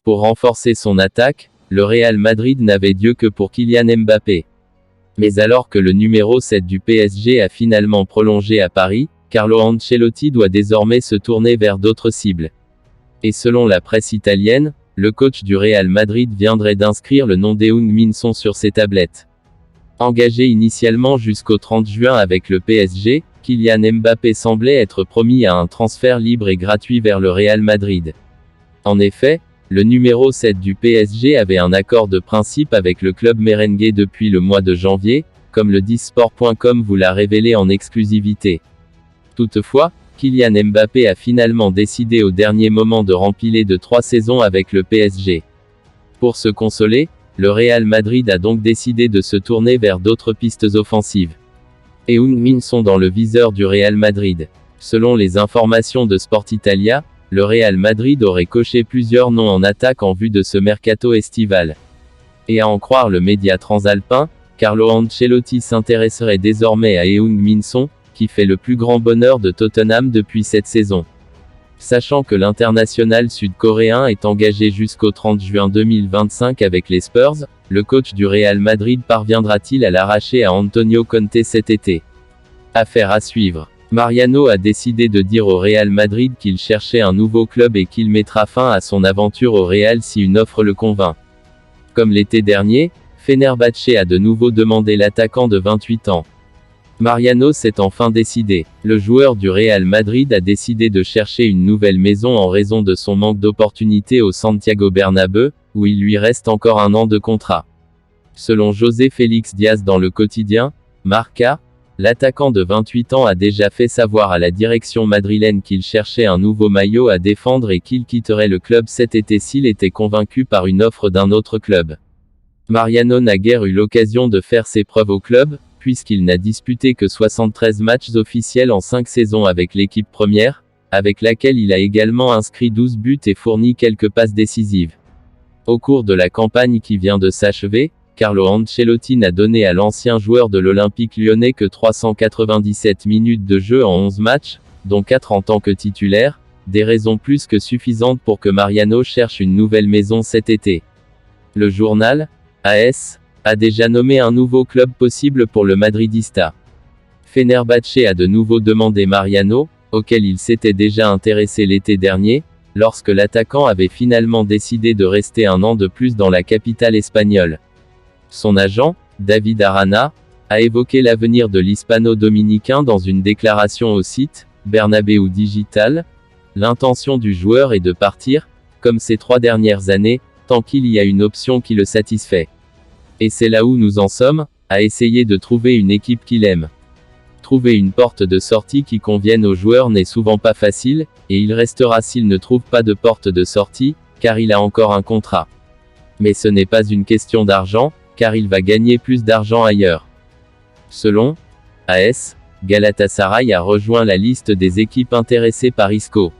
Pour renforcer son attaque, le Real Madrid n'avait Dieu que pour Kylian Mbappé. Mais alors que le numéro 7 du PSG a finalement prolongé à Paris, Carlo Ancelotti doit désormais se tourner vers d'autres cibles. Et selon la presse italienne, le coach du Real Madrid viendrait d'inscrire le nom d'Heung-min Son sur ses tablettes. Engagé initialement jusqu'au 30 juin avec le PSG, Kylian Mbappé semblait être promis à un transfert libre et gratuit vers le Real Madrid. En effet, le numéro 7 du PSG avait un accord de principe avec le club merengue depuis le mois de janvier, comme le Disport.com vous l'a révélé en exclusivité. Toutefois, Kylian Mbappé a finalement décidé au dernier moment de rempiler de 3 saisons avec le PSG. Pour se consoler, le Real Madrid a donc décidé de se tourner vers d'autres pistes offensives. Heung-min Son dans le viseur du Real Madrid. Selon les informations de Sport Italia, le Real Madrid aurait coché plusieurs noms en attaque en vue de ce mercato estival. Et à en croire le média transalpin, Carlo Ancelotti s'intéresserait désormais à Heung-min Son, qui fait le plus grand bonheur de Tottenham depuis cette saison. Sachant que l'international sud-coréen est engagé jusqu'au 30 juin 2025 avec les Spurs, le coach du Real Madrid parviendra-t-il à l'arracher à Antonio Conte cet été? Affaire à suivre. Mariano a décidé de dire au Real Madrid qu'il cherchait un nouveau club et qu'il mettra fin à son aventure au Real si une offre le convainc. Comme l'été dernier, Fenerbahçe a de nouveau demandé l'attaquant de 28 ans. Mariano s'est enfin décidé. Le joueur du Real Madrid a décidé de chercher une nouvelle maison en raison de son manque d'opportunités au Santiago Bernabéu, où il lui reste encore 1 an de contrat. Selon José Félix Diaz dans le quotidien Marca, l'attaquant de 28 ans a déjà fait savoir à la direction madrilène qu'il cherchait un nouveau maillot à défendre et qu'il quitterait le club cet été s'il était convaincu par une offre d'un autre club. Mariano n'a guère eu l'occasion de faire ses preuves au club, puisqu'il n'a disputé que 73 matchs officiels en 5 saisons avec l'équipe première, avec laquelle il a également inscrit 12 buts et fourni quelques passes décisives. Au cours de la campagne qui vient de s'achever, Carlo Ancelotti n'a donné à l'ancien joueur de l'Olympique lyonnais que 397 minutes de jeu en 11 matchs, dont 4 en tant que titulaire, des raisons plus que suffisantes pour que Mariano cherche une nouvelle maison cet été. Le journal, AS, a déjà nommé un nouveau club possible pour le Madridista. Fenerbahçe a de nouveau demandé Mariano, auquel il s'était déjà intéressé l'été dernier, lorsque l'attaquant avait finalement décidé de rester 1 an de plus dans la capitale espagnole. Son agent, David Arana, a évoqué l'avenir de l'hispano-dominicain dans une déclaration au site Bernabéu Digital. L'intention du joueur est de partir, comme ces 3 dernières années, tant qu'il y a une option qui le satisfait. Et c'est là où nous en sommes, à essayer de trouver une équipe qu'il aime. Trouver une porte de sortie qui convienne au joueur n'est souvent pas facile, et il restera s'il ne trouve pas de porte de sortie, car il a encore un contrat. Mais ce n'est pas une question d'argent, car il va gagner plus d'argent ailleurs. Selon AS, Galatasaray a rejoint la liste des équipes intéressées par Isco.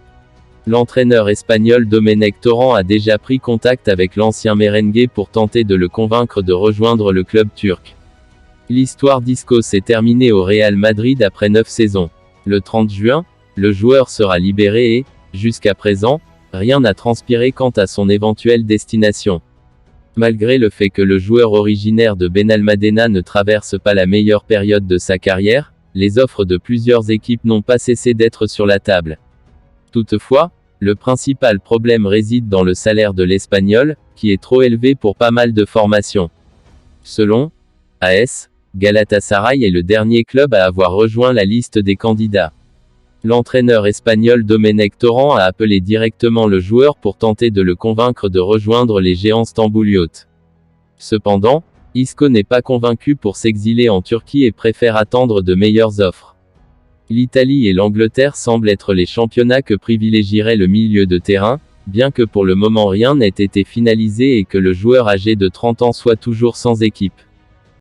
L'entraîneur espagnol Domenech Torrent a déjà pris contact avec l'ancien merengue pour tenter de le convaincre de rejoindre le club turc. L'histoire d'Isco s'est terminée au Real Madrid après 9 saisons. Le 30 juin, le joueur sera libéré et, jusqu'à présent, rien n'a transpiré quant à son éventuelle destination. Malgré le fait que le joueur originaire de Benalmádena ne traverse pas la meilleure période de sa carrière, les offres de plusieurs équipes n'ont pas cessé d'être sur la table. Toutefois, le principal problème réside dans le salaire de l'Espagnol, qui est trop élevé pour pas mal de formations. Selon AS, Galatasaray est le dernier club à avoir rejoint la liste des candidats. L'entraîneur espagnol Domenech Torrent a appelé directement le joueur pour tenter de le convaincre de rejoindre les géants stambouliotes. Cependant, Isco n'est pas convaincu pour s'exiler en Turquie et préfère attendre de meilleures offres. L'Italie et l'Angleterre semblent être les championnats que privilégierait le milieu de terrain, bien que pour le moment rien n'ait été finalisé et que le joueur âgé de 30 ans soit toujours sans équipe.